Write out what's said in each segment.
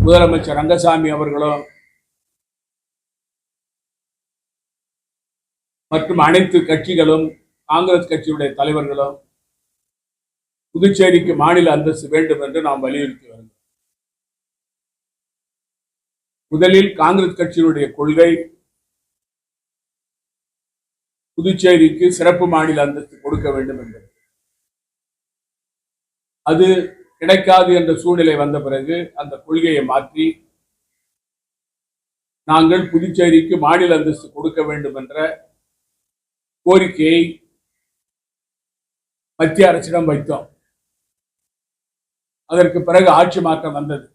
முதலமைச்சர் ரங்கசாமி அவர்களும் மற்றும் அனைத்து கட்சிகளும் காங்கிரஸ் கட்சியுடைய தலைவர்களும் புதுச்சேரிக்கு மாநில அந்தஸ்து வேண்டும் என்று நாம் வலியுறுத்தி வருகிறோம். முதலில் காங்கிரஸ் கட்சியினுடைய கொள்கை புதுச்சேரிக்கு சிறப்பு மாநில அந்தஸ்து கொடுக்க வேண்டும் என்பது. அது கிடைக்காது என்ற சூழ்நிலை வந்த பிறகு அந்த கொள்கையை மாற்றி நாங்கள் புதுச்சேரிக்கு மாநில அந்தஸ்து கொடுக்க வேண்டும் என்ற கோரிக்கையை மத்திய அரசிடம் வைத்தோம். அதற்கு பிறகு ஆட்சி மாற்றம் வந்தது.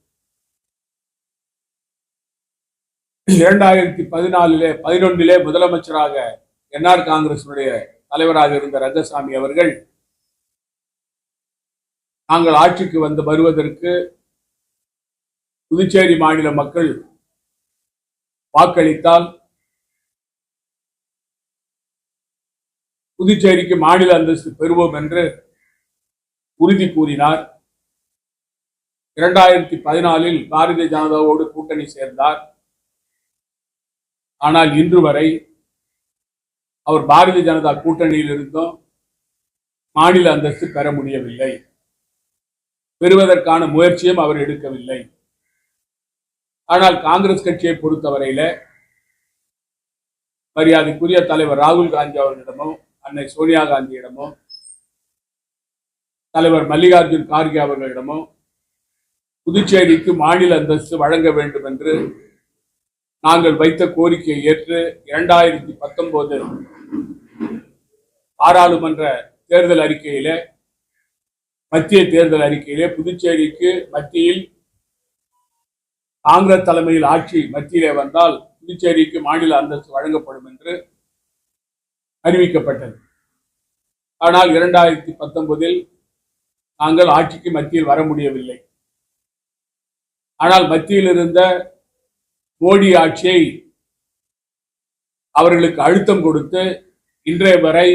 2014 முதலமைச்சராக என்ஆர் காங்கிரசுடைய தலைவராக இருந்த ரங்கசாமி அவர்கள் நாங்கள் ஆட்சிக்கு வருவதற்கு புதுச்சேரி மாநில மக்கள் வாக்களித்தால் புதுச்சேரிக்கு மாநில அந்தஸ்து பெறுவோம் என்று உறுதி கூறினார். 2014 பாரதிய ஜனதாவோடு கூட்டணி சேர்ந்தார். ஆனால் இன்று வரை அவர் பாரதிய ஜனதா கூட்டணியில் இருந்தும் மாநில அந்தஸ்து பெற முடியவில்லை. பெறுவதற்கான முயற்சியும் அவர் எடுக்கவில்லை. ஆனால் காங்கிரஸ் கட்சியை பொறுத்தவரையில மரியாதைக்குரிய தலைவர் ராகுல் காந்தி அவர்களிடமோ அன்னை சோனியா காந்தியிடமோ தலைவர் மல்லிகார்ஜுன் கார்கே அவர்களிடமோ புதுச்சேரிக்கு மாநில அந்தஸ்து வழங்க வேண்டும் என்று நாங்கள் வைத்த கோரிக்கையை ஏற்று 2019 பாராளுமன்ற தேர்தல் அறிக்கையிலே மத்திய தேர்தல் அறிக்கையிலே புதுச்சேரிக்கு மத்தியில் காங்கிரஸ் தலைமையில் ஆட்சி மத்தியிலே வந்தால் புதுச்சேரிக்கு மாநில அந்தஸ்து வழங்கப்படும் என்று அறிவிக்கப்பட்டது. ஆனால் 2019 நாங்கள் ஆட்சிக்கு மத்தியில் வர முடியவில்லை. ஆனால் மத்தியில் இருந்த மோடி ஆட்சியை அவர்களுக்கு அழுத்தம் கொடுத்து இன்றைய வரை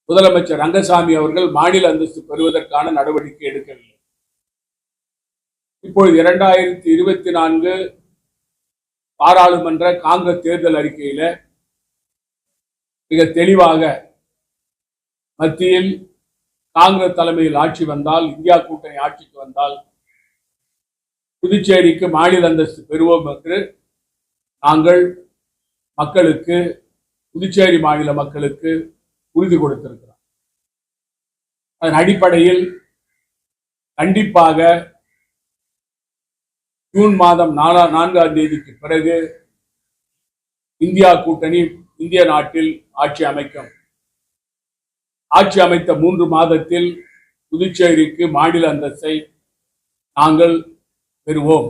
முதலமைச்சர் ரங்கசாமி அவர்கள் மாநில அந்தஸ்து பெறுவதற்கான நடவடிக்கை எடுக்கவில்லை. இப்பொழுது 2024 பாராளுமன்ற காங்கிரஸ் தேர்தல் அறிக்கையில மிக தெளிவாக மத்தியில் காங்கிரஸ் தலைமையில் ஆட்சி வந்தால், இந்தியா கூட்டணி ஆட்சிக்கு வந்தால் புதுச்சேரிக்கு மாநில அந்தஸ்து பெறுவோம் என்று நாங்கள் மக்களுக்கு, புதுச்சேரி மாநில மக்களுக்கு உறுதி கொடுத்திருக்கிறோம். அதன் அடிப்படையில் கண்டிப்பாக ஜூன் மாதம் 4ஆம் தேதிக்கு பிறகு இந்தியா கூட்டணி இந்திய நாட்டில் ஆட்சி அமைக்கும். ஆட்சி அமைத்த 3 மாதத்தில் புதுச்சேரிக்கு மாநில அந்தஸ்தை நாங்கள் பெறுவோம்.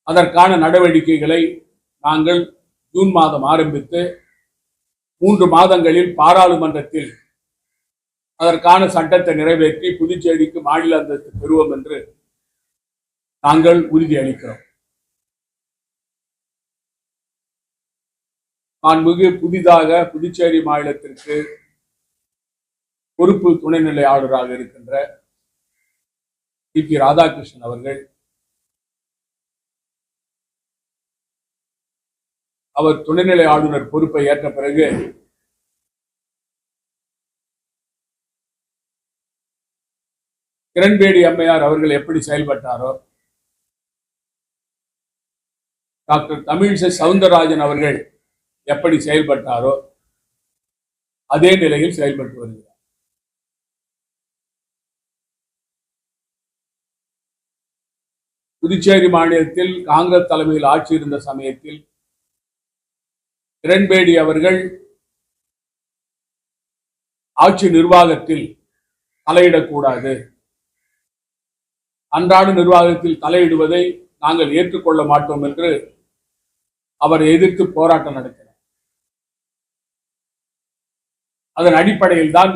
அதற்கான நடவடிக்கைகளை நாங்கள் ஜூன் மாதம் ஆரம்பித்து 3 மாதங்களில் பாராளுமன்றத்தில் அதற்கான சட்டத்தை நிறைவேற்றி புதுச்சேரிக்கு மாநில அந்தஸ்து பெறுவோம் என்று நாங்கள் உறுதியளிக்கிறோம். மாண்புமிகு புதிதாக புதுச்சேரி மாநிலத்திற்கு பொறுப்பு துணைநிலை ஆளுநராக இருக்கின்ற டி.பி. ராதாகிருஷ்ணன் அவர்கள் அவர் துணைநிலை ஆளுநர் பொறுப்பை ஏற்ற பிறகு கிரண்பேடி அம்மையார் அவர்கள் எப்படி செயல்பட்டாரோ, டாக்டர் தமிழிசை சவுந்தரராஜன் அவர்கள் எப்படி செயல்பட்டாரோ அதே நிலையில் செயல்பட்டு வருகிறார். புதுச்சேரி மாநிலத்தில் காங்கிரஸ் தலைமையில் ஆட்சி இருந்த சமயத்தில் கிரண்பேடி அவர்கள் ஆட்சி நிர்வாகத்தில் தலையிடக்கூடாது, அன்றாட நிர்வாகத்தில் தலையிடுவதை நாங்கள் ஏற்றுக்கொள்ள மாட்டோம் என்று அவர் எதிர்த்து போராட்டம் நடத்தினார். அதன் அடிப்படையில் தான்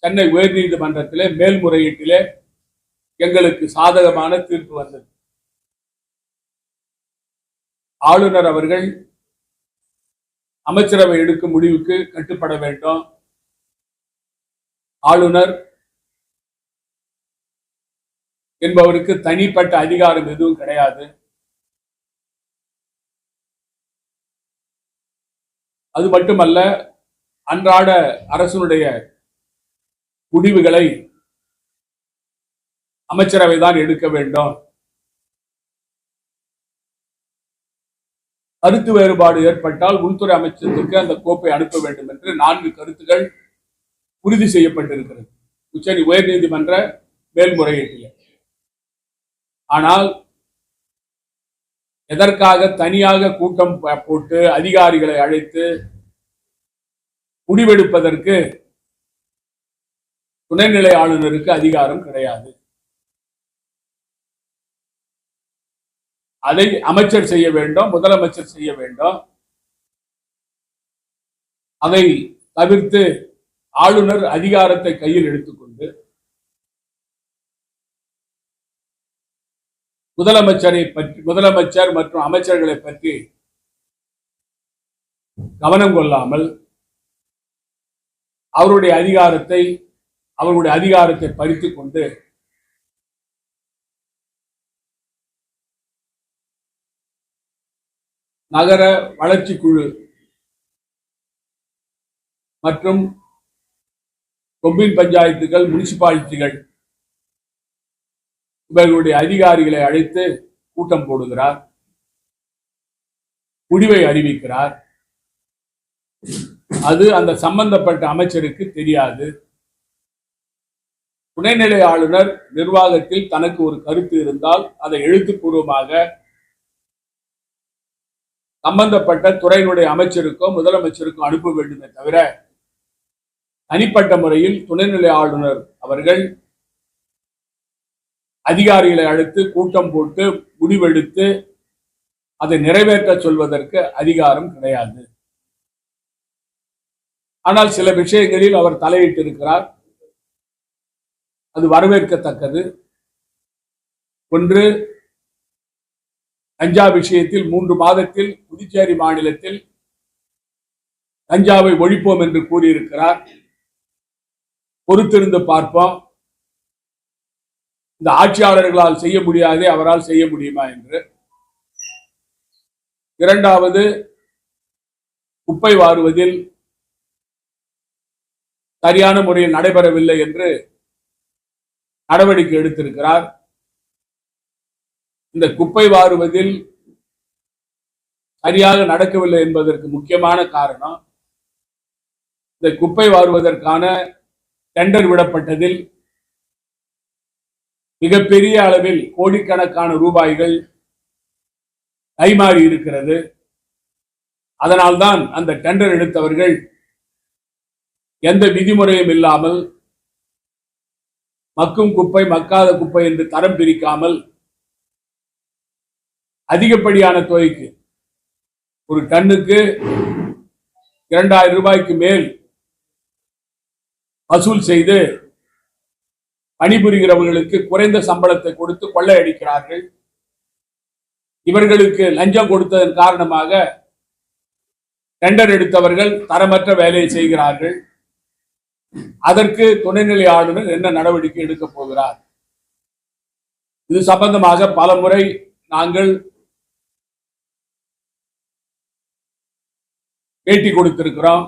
சென்னை உயர்நீதிமன்றத்திலே மேல்முறையீட்டிலே எங்களுக்கு சாதகமான தீர்ப்பு வந்தது. ஆளுநர் அவர்கள் அமைச்சரவை எடுக்கும் முடிவுக்கு கட்டுப்பட வேண்டும். ஆளுநர் என்பவருக்கு தனிப்பட்ட அதிகாரம் எதுவும் கிடையாது. அது மட்டுமல்ல, அன்றாட அரசனுடைய முடிவுகளை அமைச்சரவை தான் எடுக்க வேண்டும். கருத்து வேறுபாடு ஏற்பட்டால் உள்துறை அமைச்சருக்கு அந்த கோப்பை அனுப்ப வேண்டும் என்று 4 கருத்துகள் உறுதி செய்யப்பட்டிருக்கிறது உயர்நீதிமன்ற மேல்முறையீட்டில். ஆனால் எதற்காக தனியாக கூட்டம் போட்டு அதிகாரிகளை அழைத்து முடிவெடுப்பதற்கு துணைநிலை ஆளுநருக்கு அதிகாரம் கிடையாது. அதை அமைச்சர் செய்ய வேண்டும், முதலமைச்சர் செய்ய வேண்டும். அதை தவிர்த்து ஆளுநர் அதிகாரத்தை கையில் எடுத்துக்கொண்டு முதலமைச்சர் மற்றும் அமைச்சர்களை பற்றி கவனம் கொள்ளாமல் அவருடைய அதிகாரத்தை பறித்துக் கொண்டு நகர வளர்ச்சி குழு மற்றும் கொம்யூன் பஞ்சாயத்துகள், முனிசிபாலிட்டிகள் இவர்களுடைய அதிகாரிகளை அழைத்து கூட்டம் போடுகிறார், முடிவை அறிவிக்கிறார். அது அந்த சம்பந்தப்பட்ட அமைச்சருக்கு தெரியாது. துணைநிலை ஆளுநர் நிர்வாகத்தில் தனக்கு ஒரு கருத்து இருந்தால் அதை எழுத்துப்பூர்வமாக சம்பந்தப்பட்ட துறையினுடைய அமைச்சருக்கோ முதலமைச்சருக்கோ அனுப்ப வேண்டுமே தவிர தனிப்பட்ட முறையில் துணைநிலை ஆளுநர் அவர்கள் அதிகாரிகளை அழைத்து கூட்டம் போட்டு முடிவெடுத்து அதை நிறைவேற்ற சொல்வதற்கு அதிகாரம் கிடையாது. ஆனால் சில விஷயங்களில் அவர் தலையிட்டிருக்கிறார். அது வரவேற்கத்தக்கது. ஒன்று, கஞ்சா விஷயத்தில் 3 மாதத்தில் புதுச்சேரி மாநிலத்தில் கஞ்சாவை ஒழிப்போம் என்று கூறியிருக்கிறார். பொறுத்திருந்து பார்ப்போம். இந்த ஆட்சியாளர்களால் செய்ய முடியாதே அவரால் செய்ய முடியுமா என்று. இரண்டாவது, குப்பை வாருவதில் சரியான முறையில் நடைபெறவில்லை என்று நடவடிக்கை எடுத்திருக்கிறார். இந்த குப்பை வாருவதில் சரியாக நடக்கவில்லை என்பதற்கு முக்கியமான காரணம், இந்த குப்பை வாருவதற்கான டெண்டர் விடப்பட்டதில் மிகப்பெரிய அளவில் கோடிக்கணக்கான ரூபாய்கள் கைமாறி இருக்கிறது. அதனால்தான் அந்த டெண்டர் எடுத்தவர்கள் எந்த விதிமுறையும் இல்லாமல் மக்கும் குப்பை, மக்காத குப்பை என்று தரம் பிரிக்காமல் அதிகப்படியான தொகைக்கு ஒரு டன்னுக்கு 2000 ரூபாய்க்கு மேல் வசூல் செய்து பணிபுரிகிறவர்களுக்கு குறைந்த சம்பளத்தை கொடுத்து கொள்ளையடிக்கிறார்கள். இவர்களுக்கு லஞ்சம் கொடுத்ததன் காரணமாக டெண்டர் எடுத்தவர்கள் தரமற்ற வேலையை செய்கிறார்கள். அதற்கு துணைநிலை ஆளுநர் என்ன நடவடிக்கை எடுக்கப் போகிறார்? இது சம்பந்தமாக பல முறை நாங்கள் பேட்டி கொடுத்திருக்கிறோம்.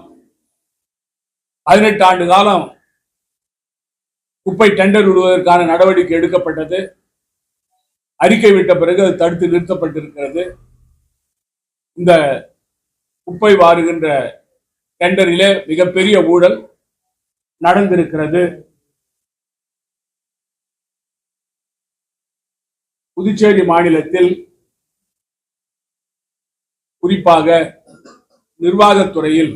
18 ஆண்டு காலம் குப்பை டெண்டர் விடுவதற்கான நடவடிக்கை எடுக்கப்பட்டது. அறிக்கை விட்ட பிறகு அது தடுத்து நிறுத்தப்பட்டிருக்கிறது. இந்த குப்பை வாருகின்ற டெண்டரிலே மிகப்பெரிய ஊழல் நடந்திருக்கிறது. புதுச்சேரி மாநிலத்தில் குறிப்பாக நிர்வாகத்துறையில்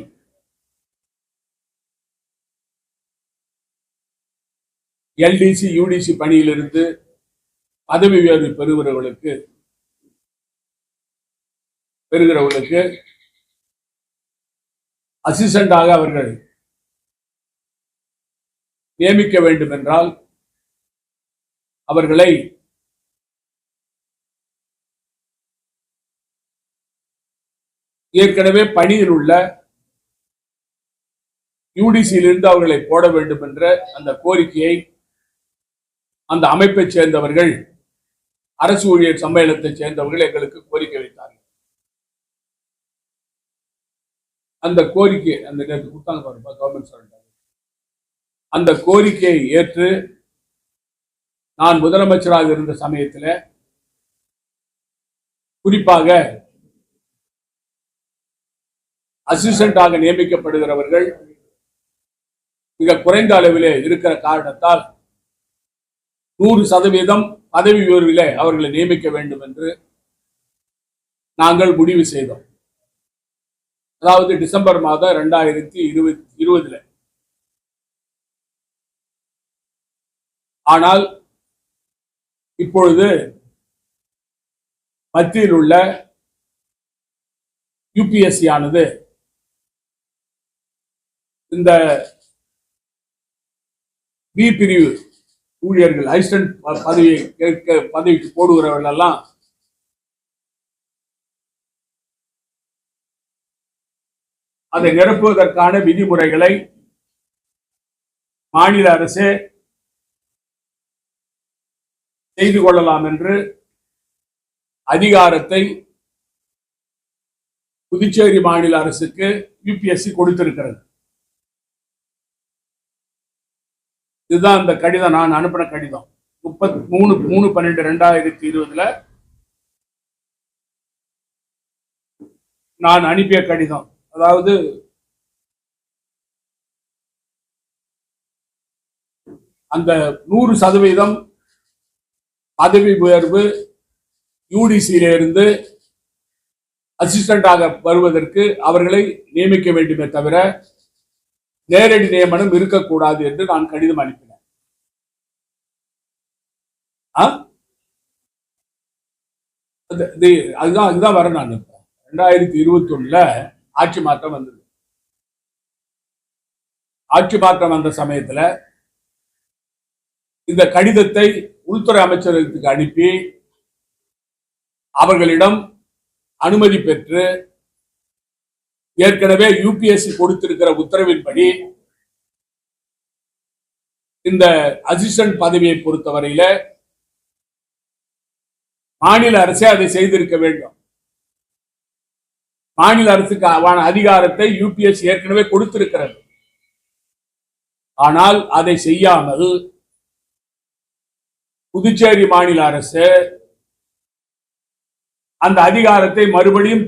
LDC, UDC பணியிலிருந்து பதவி உயர்வு பெறுகிறவர்களுக்கு அசிஸ்டண்டாக அவர்கள் நியமிக்க வேண்டும் என்றால் அவர்களை ஏற்கனவே பணியில் உள்ள UDC-யிலிருந்து அவர்களை போட வேண்டும் என்ற அந்த கோரிக்கையை அந்த அமைப்பை சேர்ந்தவர்கள், அரசு ஊழியர் சம்மேளனத்தை சேர்ந்தவர்கள் எங்களுக்கு கோரிக்கை வைத்தார்கள். அந்த கோரிக்கை அந்த கவர்மெண்ட் சொல்லிட்டாங்க. அந்த கோரிக்கையை ஏற்று நான் முதலமைச்சராக இருந்த சமயத்தில் குறிப்பாக அசிஸ்டண்டாக நியமிக்கப்படுகிறவர்கள் மிக குறைந்த அளவிலே இருக்கிற காரணத்தால் 100% பதவி உயர்விலே அவர்களை நியமிக்க வேண்டும் என்று நாங்கள் முடிவு செய்தோம். அதாவது டிசம்பர் மாதம் 2020. ஆனால் இப்பொழுது மத்தியில் உள்ள யுபிஎஸ்சி ஆனது இந்த பி பிரிவு ஊழியர்கள் அசிஸ்டன்ட் பதவிக்கு போடுகிறவர்கள் எல்லாம் அதை நிரப்புவதற்கான விதிமுறைகளை மாநில அரசே செய்து கொள்ளலாம் என்று அதிகாரத்தை புதுச்சேரி மாநில அரசுக்கு யுபிஎஸ்சி கொடுத்திருக்கிறது. இதுதான் இந்த கடிதம், நான் அனுப்பின கடிதம் 33/3/12/2020 நான் அனுப்பிய கடிதம். அதாவது அந்த 100% பதவி உயர்வு யூடிசியில இருந்து அசிஸ்டண்டாக வருவதற்கு அவர்களை நியமிக்க வேண்டுமே தவிர நேரடி நியமனம் இருக்கக்கூடாது என்று நான் கடிதம் அனுப்பினேன். அதுதான் வர நான் 2021 ஆட்சி மாற்றம் வந்தது. ஆட்சி மாற்றம் வந்த சமயத்துல இந்த கடிதத்தை உள்துறை அமைச்சரகத்துக்கு அனுப்பி அவர்களிடம் அனுமதி பெற்று ஏற்கனவே யுபிஎஸ்சி கொடுத்திருக்கிற உத்தரவின்படி இந்த அசிஸ்டன்ட் பதவியை பொறுத்தவரையில மாநில அரசே அதை செய்திருக்க வேண்டும். மாநில அரசுக்கு அதிகாரத்தை யுபிஎஸ்சி ஏற்கனவே கொடுத்திருக்கிறது. ஆனால் அதை செய்யாமல் புதுச்சேரி மாநில அரசு அந்த அதிகாரத்தை மறுபடியும்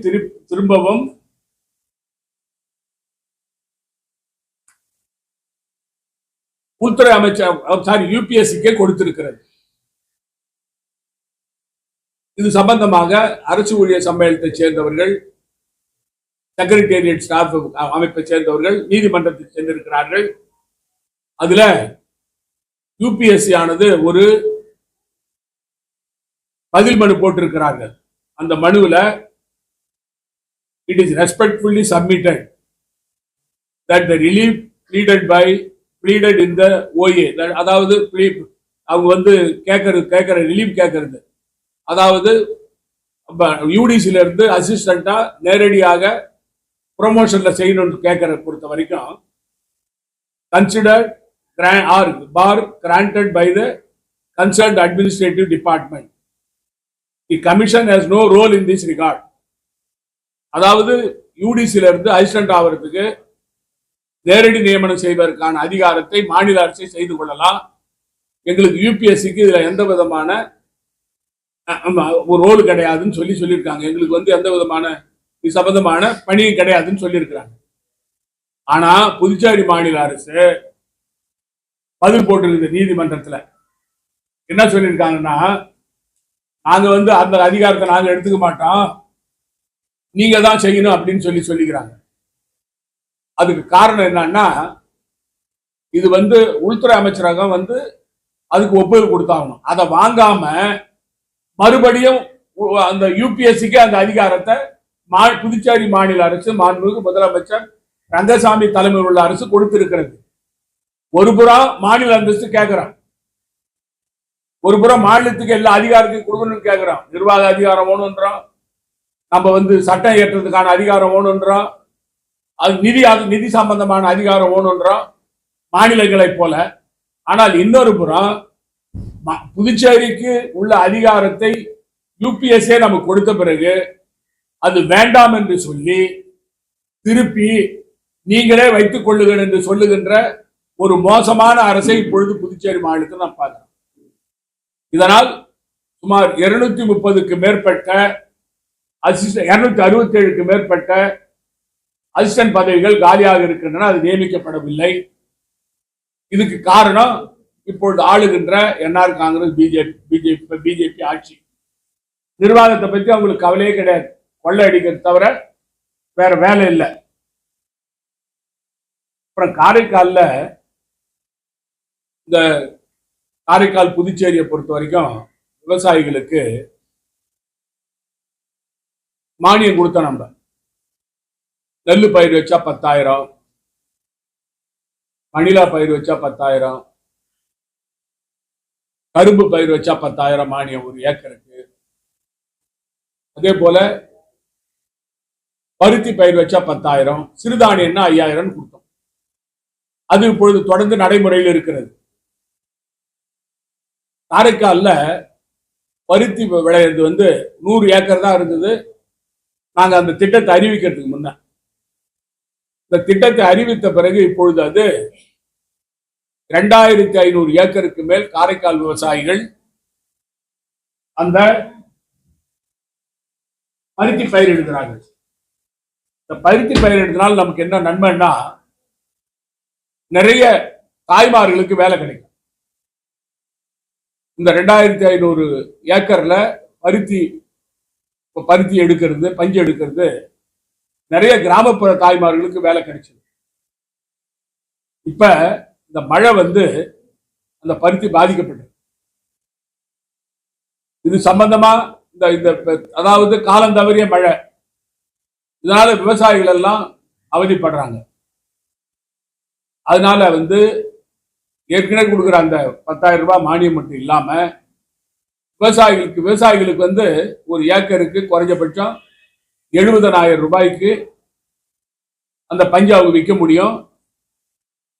திரும்பவும் உள்துறை அமைச்சர் யுபிஎஸ்சிக்கே கொடுத்திருக்கிறது. இது சம்பந்தமாக அரசு ஊழியர் சம்மேளனத்தை சேர்ந்தவர்கள், செக்ரட்டேரியட் ஸ்டாஃப் அமைப்பை சேர்ந்தவர்கள் நீதிமன்றத்தை சென்றிருக்கிறார்கள். அதுல யுபிஎஸ்சி ஆனது ஒரு பதில் மனு போட்டிருக்கிறார்கள். அந்த மனுவில் it is respectfully submitted that the relief pleaded in the OA, அதாவது அவங்க கேட்கற ரிலீஃப் கேட்கறது, அதாவது யூடிசில இருந்து அசிஸ்டண்டா நேரடியாக ப்ரொமோஷன்ல செய்யணும்னு கேட்கற பொறுத்த வரைக்கும் considered or bar granted by the concerned administrative department. The commission has no role in this regard. அதாவது யூடிசில இருந்து அசிஸ்டன்ட் ஆகிறதுக்கு நேரடி நியமனம் செய்வதற்கான அதிகாரத்தை மாநில அரசை செய்து கொள்ளலாம். எங்களுக்கு யூபிஎஸ்சிக்கு இதுல எந்த விதமான ஒரு ரோல் கிடையாதுன்னு சொல்லியிருக்காங்க. எங்களுக்கு எந்த விதமான இது சம்பந்தமான பணி கிடையாதுன்னு சொல்லியிருக்கிறாங்க. ஆனா புதுச்சேரி மாநில அரசு பதில் போட்டிருக்குது நீதிமன்றத்துல. என்ன சொல்லியிருக்காங்கன்னா, நாங்க அந்த அதிகாரத்தை நாங்க எடுத்துக்க மாட்டோம், நீங்க தான் செய்யணும் அப்படின்னு சொல்லிக்கிறாங்க. அதுக்கு காரணம் என்னன்னா, இது உள்துறை அமைச்சரகம் அதுக்கு ஒப்புதல் கொடுத்தாகணும். அதை வாங்காம மறுபடியும் அந்த யுபிஎஸ்சிக்கு அந்த அதிகாரத்தை புதுச்சேரி மாநில அரசு மாண்புமிகு முதலமைச்சர் ரங்கசாமி தலைமையில் உள்ள அரசு கொடுத்திருக்கிறது. ஒரு புறம் மாநில அந்தஸ்து கேட்கிறோம், ஒரு புறம் மாநிலத்துக்கு எல்லா அதிகாரத்தையும் கொடுக்கணும்னு கேட்கிறோம். நிர்வாக அதிகாரம் வேணும்ன்றோம், நம்ம சட்டம் இயற்றுறதுக்கான அதிகாரம் வேணும்ன்றோம், அது நிதி சம்பந்தமான அதிகாரம் வேணும்ன்றோம் மாநிலங்களை போல. ஆனால் இன்னொரு புறம் புதுச்சேரிக்கு உள்ள அதிகாரத்தை யூபிஎஸ்ஏ நமக்கு கொடுத்த பிறகு அது வேண்டாம் என்று சொல்லி திருப்பி நீங்களே வைத்துக் கொள்ளுங்கள் என்று சொல்லுகின்ற ஒரு மோசமான அரசை இப்பொழுது புதுச்சேரி மாநிலத்தில் நாம் பார்க்கிறோம். இதனால் சுமார் 230க்கு மேற்பட்ட 267க்கு மேற்பட்ட அசிஸ்டன்ட் பதவிகள் காலியாக இருக்கின்றன. அது நியமிக்கப்படவில்லை. இதுக்கு காரணம் இப்பொழுது ஆளுகின்ற என்ஆர் காங்கிரஸ் பிஜேபி ஆட்சி. நிர்வாகத்தை பற்றி அவங்களுக்கு கவலையே கிடையாது. கொள்ளை அடிக்கிறது தவிர வேற வேலை இல்லை. அப்புறம் காரைக்கால்ல இந்த காரைக்கால் புதுச்சேரியை பொறுத்த வரைக்கும் விவசாயிகளுக்கு மானியம் கொடுத்தோம். நம்ம நெல்லு பயிர் வச்சா 10,000, மணிலா பயிர் வச்சா 10,000, கரும்பு பயிர் வச்சா 10,000 மானியம் ஒரு ஏக்கருக்கு. அதே போல பருத்தி பயிர் வச்சா 10,000, சிறுதானியம்னா 5,000 கொடுத்தோம். அது இப்பொழுது தொடர்ந்து நடைமுறையில் இருக்கிறது. காரைக்கால்ல பருத்தி விளையிறது 100 ஏக்கர் தான் இருந்தது. நாங்க அந்த திட்டத்தை அறிவிக்கிறதுக்கு முன்ன, இந்த திட்டத்தை அறிவித்த பிறகு இப்பொழுது அது 2,500 ஏக்கருக்கு மேல் காரைக்கால் விவசாயிகள் அந்த பருத்தி பயிரிடுகிறார்கள். இந்த பருத்தி பயிரிடுறதுனால நமக்கு என்ன நன்மைன்னா, நிறைய தாய்மார்களுக்கு வேலை கிடைக்கும். இந்த 2,500 ஏக்கர்ல பருத்தி எடுக்கிறது, பஞ்சு எடுக்கிறது, நிறைய கிராமப்புற தாய்மார்களுக்கு வேலை கிடைச்சது. இப்ப இந்த மழை அந்த பருத்தி பாதிக்கப்பட்டது. இது சம்பந்தமா அதாவது காலம் தவறிய மழை, இதனால விவசாயிகள் எல்லாம் அவதிப்படுறாங்க. அதனால ஏற்கனவே கொடுக்குற அந்த 10,000 ரூபாய் மானியம் மட்டும் இல்லாம விவசாயிகளுக்கு ஒரு ஏக்கருக்கு குறைஞ்சபட்சம் 70,000 ரூபாய்க்கு அந்த பஞ்சு அவங்க விற்க முடியும்.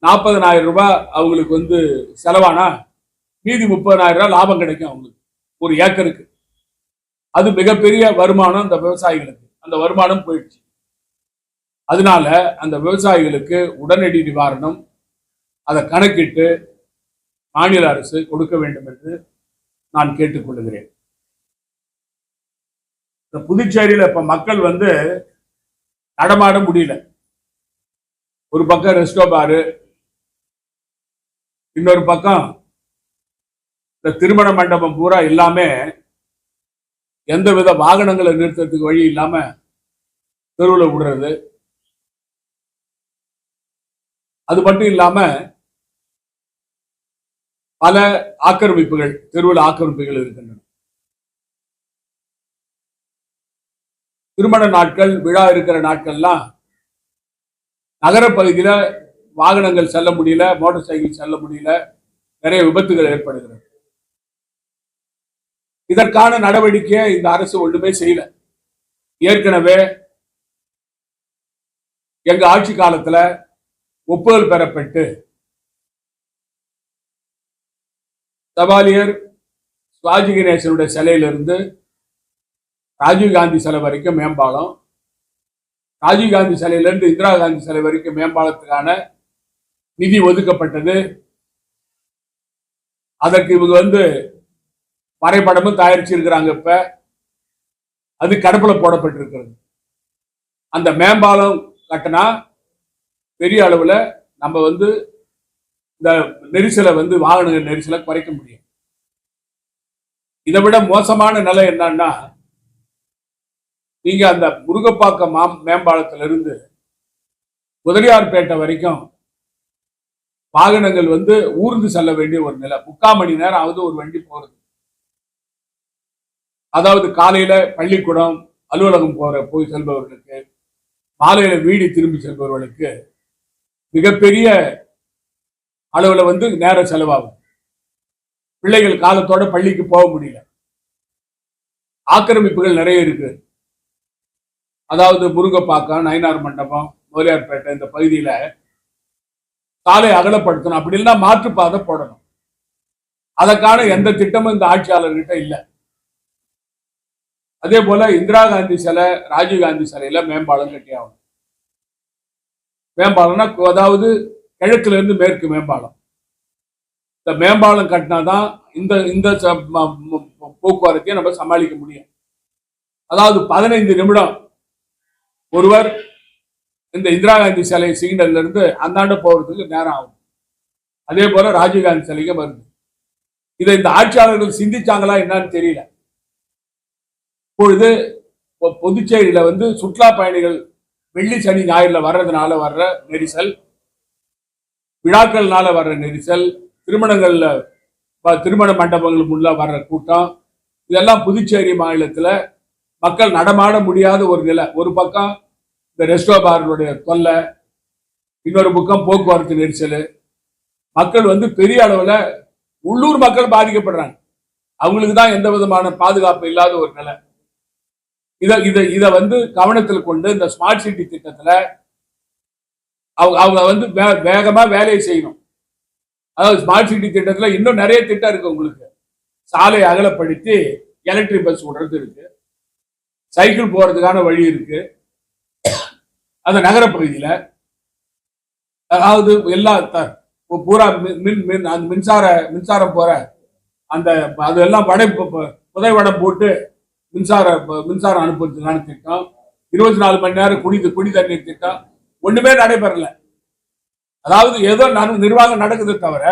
40,000 ரூபாய் அவங்களுக்கு செலவானா மீதி 30,000 ரூபாய் லாபம் கிடைக்கும் அவங்களுக்கு ஒரு ஏக்கருக்கு. அது மிகப்பெரிய வருமானம் அந்த விவசாயிகளுக்கு. அந்த வருமானம் போயிடுச்சு. அதனால அந்த விவசாயிகளுக்கு உடனடி நிவாரணம் அதை கணக்கிட்டு மாநில அரசு கொடுக்க வேண்டும் என்று நான் கேட்டுக்கொள்கிறேன். இந்த புதுச்சேரியில இப்ப மக்கள் நடமாட முடியல. ஒரு பக்கம் ரெஸ்டோ பாரு, இன்னொரு பக்கம் இந்த திருமண மண்டபம் பூரா எல்லாமே எந்தவித வாகனங்களை நிறுத்தத்துக்கு வழி இல்லாம தெருவில் விடுறது. அது மட்டும் இல்லாம பல ஆக்கிரமிப்புகள், தெருவில் ஆக்கிரமிப்புகள் இருக்கின்றன. திருமண நாட்கள், விழா இருக்கிற நாட்கள்லாம் நகர பகுதியில வாகனங்கள் செல்ல முடியல, மோட்டார் சைக்கிள் செல்ல முடியல, நிறைய விபத்துகள் ஏற்படுகிறது. இதற்கான நடவடிக்கையை இந்த அரசு ஒன்றுமே செய்யல. ஏற்கனவே எங்க ஆட்சி காலத்துல ஒப்புதல் பெறப்பட்டு சவாலியர் சிவாஜி கணேசனுடைய சிலையிலிருந்து ராஜீவ்காந்தி சிலை வரைக்கும் மேம்பாலம், ராஜீவ்காந்தி சிலையிலிருந்து இந்திரா காந்தி சிலை வரைக்கும் மேம்பாலத்துக்கான நிதி ஒதுக்கப்பட்டது. அதற்கு இவங்க வரைபடமும் தயாரிச்சிருக்கிறாங்க. இப்ப அது கடப்புல போடப்பட்டிருக்கிறது. அந்த மேம்பாலம் கட்டினா பெரிய அளவுல நம்ம இந்த நெரிசலை வாகன நெரிசலை குறைக்க முடியும். இதை விட மோசமான நிலை என்னன்னா, நீங்க அந்த முருகப்பாக்கம் மேம்பாலத்திலிருந்து முதலியார்பேட்டை வரைக்கும் வாகனங்கள் ஊர்ந்து செல்ல வேண்டிய ஒரு நிலை. 3/4 மணி நேரம் ஆகுது ஒரு வண்டி போறது. அதாவது காலையில பள்ளிக்கூடம், அலுவலகம் போய் செல்பவர்களுக்கு, மாலையில வீடு திரும்பி செல்பவர்களுக்கு மிகப்பெரிய அளவுல நேரம் செலவாகும். பிள்ளைகள் காலத்தோட பள்ளிக்கு போக முடியல. ஆக்கிரமிப்புகள் நிறைய இருக்கு. அதாவது முருகப்பாக்கம், நயினார் மண்டபம், முதலியார்பேட்டை இந்த பகுதியில சாலை அகலப்படுத்தணும். அப்படி இல்லைன்னா மாற்றுப்பாதை போடணும். அதற்கான எந்த திட்டமும் இந்த ஆட்சியாளர்கிட்ட இல்லை. அதே போல இந்திரா காந்தி சிலை, ராஜீவ் காந்தி சிலையில மேம்பாலம் கட்டியாகும். மேம்பாலம்னா அதாவது கிழக்குல இருந்து மேற்கு மேம்பாலம். இந்த மேம்பாலம் கட்டினாதான் இந்த இந்த போக்குவரத்தையும் நம்ம சமாளிக்க முடியும். அதாவது 15 நிமிடம் ஒருவர் இந்த இந்திரா காந்தி சிலை சிக்னல்ல இருந்து அந்தாண்ட போறதுக்கு நேரம் ஆகும். அதே போல ராஜீவ்காந்தி சிலைக்கு வருது. இதை இந்த ஆட்சியாளர்கள் சிந்திச்சாங்களா என்னன்னு தெரியல. இப்பொழுது புதுச்சேரியில சுற்றுலா பயணிகள் வெள்ளி சனி ஞாயிறுல வர்றதுனால வர்ற நெரிசல், விழாக்கள்னால வர்ற நெரிசல், திருமண மண்டபங்களுக்கு உள்ள வர்ற கூட்டம், இதெல்லாம் புதுச்சேரி மாநிலத்துல மக்கள் நடமாட முடியாத ஒரு நிலை. ஒரு பக்கம் இந்த ரெஸ்டோ பார்களுடைய தொல்லை, இன்னொரு பக்கம் போக்குவரத்து நெரிசல். மக்கள் பெரிய அளவுல உள்ளூர் மக்கள் பாதிக்கப்படுறாங்க. அவங்களுக்கு தான் எந்த விதமான பாதுகாப்பு இல்லாத ஒரு நிலை. இத கவனத்தில் கொண்டு இந்த ஸ்மார்ட் சிட்டி திட்டத்துல அவங்க வேகமா வேலையை செய்யணும். அதாவது ஸ்மார்ட் சிட்டி திட்டத்துல இன்னும் நிறைய திட்டம் இருக்கு. உங்களுக்கு சாலை அகலப்படுத்தி எலக்ட்ரிக் பஸ் விடுறது இருக்கு, சைக்கிள் போறதுக்கான வழி இருக்கு. அந்த நகர பகுதியில அதாவது எல்லா பூரா மின்சாரம் போற அந்த அதெல்லாம் புதைவடம் போட்டு மின்சாரம் அனுப்புறதுக்கான திட்டம், 24 மணி நேரம் குடி தண்ணீர் திட்டம் ஒண்ணுமே நடைபெறல. அதாவது ஏதோ நிர்வாகம் நடக்குது தவிர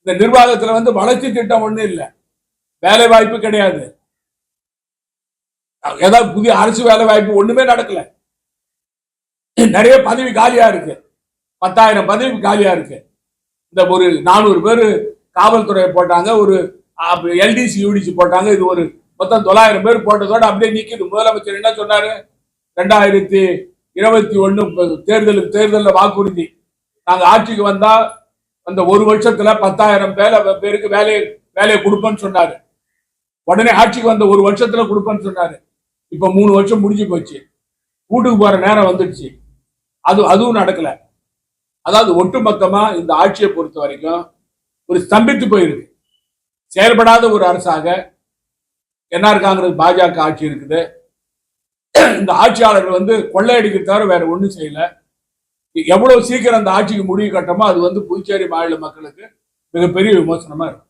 இந்த நிர்வாகத்துல வளர்ச்சி திட்டம் ஒண்ணு இல்லை, வேலை வாய்ப்பு கிடையாது. ஏதாவது புதிய அரசு வேலை வாய்ப்பு ஒண்ணுமே நடக்கல. நிறைய பதவி காலியா இருக்கு, 10,000 பதவி காலியா இருக்கு. இந்த ஒரு 400 பேர் காவல்துறையை போட்டாங்க, ஒரு எல்டிசி யூடிசி போட்டாங்க. இது ஒரு மொத்தம் 900 பேர் போட்டதோட அப்படியே நிக்குது. முதலமைச்சர் என்ன சொன்னாரு? 2021 தேர்தலில் வாக்குறுதி, நாங்க ஆட்சிக்கு வந்தா அந்த ஒரு வருஷத்துல 10,000 பேருக்கு வேலையை கொடுப்பேன்னு சொன்னாரு. உடனே ஆட்சிக்கு வந்த ஒரு வருஷத்துல கொடுப்பேன்னு சொன்னாரு. இப்ப 3 வருஷம் முடிஞ்சு போச்சு, வீட்டுக்கு போற நேரம் வந்துடுச்சு. அதுவும் நடக்கல. அதாவது ஒட்டுமொத்தமா இந்த ஆட்சியை பொறுத்த வரைக்கும் ஒரு ஸ்தம்பித்து போயிருக்கு. செயல்படாத ஒரு அரசாக என்ஆர் காங்கிரஸ் பாஜக ஆட்சி இருக்குது. இந்த ஆட்சியாளர்கள் கொள்ளையடிக்க தவிர வேற ஒண்ணும் செய்யல. எவ்வளவு சீக்கிரம் அந்த ஆட்சிக்கு முடிவு கட்டமோ அது புதுச்சேரி மாநில மக்களுக்கு மிகப்பெரிய விமர்சனமா இருக்கு.